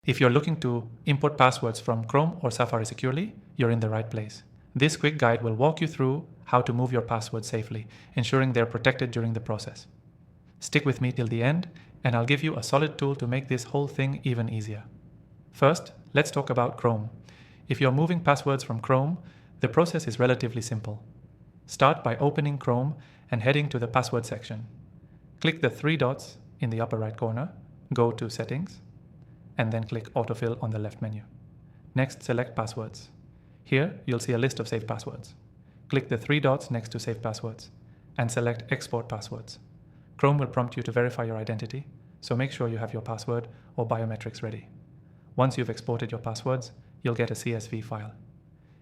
If you're looking to import passwords from Chrome or Safari securely, you're in the right place. This quick guide will walk you through how to move your passwords safely, ensuring they're protected during the process. Stick with me till the end, and I'll give you a solid tool to make this whole thing even easier. First, let's talk about Chrome. If you're moving passwords from Chrome, the process is relatively simple. Start by opening Chrome and heading to the password section. Click the three dots in the upper right corner, go to Settings, and then click Autofill on the left menu. Next, select Passwords. Here, you'll see a list of saved passwords. Click the three dots next to Save Passwords and select Export Passwords. Chrome will prompt you to verify your identity, so make sure you have your password or biometrics ready. Once you've exported your passwords, you'll get a CSV file.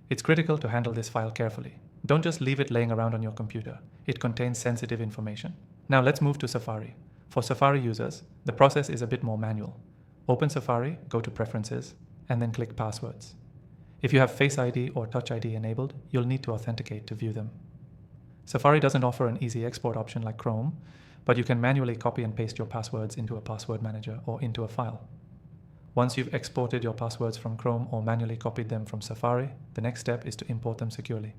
It's critical to handle this file carefully. Don't just leave it laying around on your computer. It contains sensitive information. Now let's move to Safari. For Safari users, the process is a bit more manual. Open Safari, go to Preferences, and then click Passwords. If you have Face ID or Touch ID enabled, you'll need to authenticate to view them. Safari doesn't offer an easy export option like Chrome, but you can manually copy and paste your passwords into a password manager or into a file. Once you've exported your passwords from Chrome or manually copied them from Safari, the next step is to import them securely.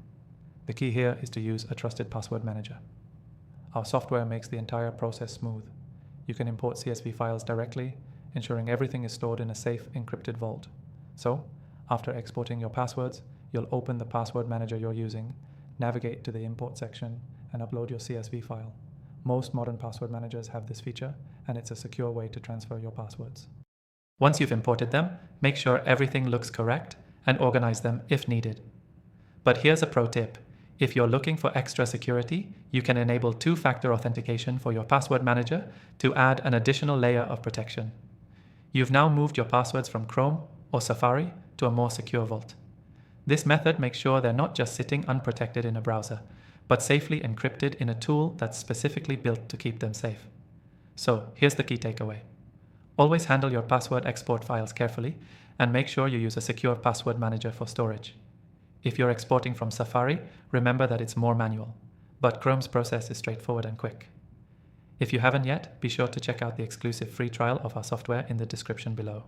The key here is to use a trusted password manager. Our software makes the entire process smooth. You can import CSV files directly, ensuring everything is stored in a safe, encrypted vault. So, after exporting your passwords, you'll open the password manager you're using, navigate to the import section, and upload your CSV file. Most modern password managers have this feature, and it's a secure way to transfer your passwords. Once you've imported them, make sure everything looks correct and organize them if needed. But here's a pro tip. If you're looking for extra security, you can enable two-factor authentication for your password manager to add an additional layer of protection. You've now moved your passwords from Chrome or Safari to a more secure vault. This method makes sure they're not just sitting unprotected in a browser, but safely encrypted in a tool that's specifically built to keep them safe. So here's the key takeaway. Always handle your password export files carefully and make sure you use a secure password manager for storage. If you're exporting from Safari, remember that it's more manual, but Chrome's process is straightforward and quick. If you haven't yet, be sure to check out the exclusive free trial of our software in the description below.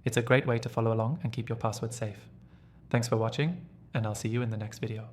It's a great way to follow along and keep your passwords safe. Thanks for watching, and I'll see you in the next video.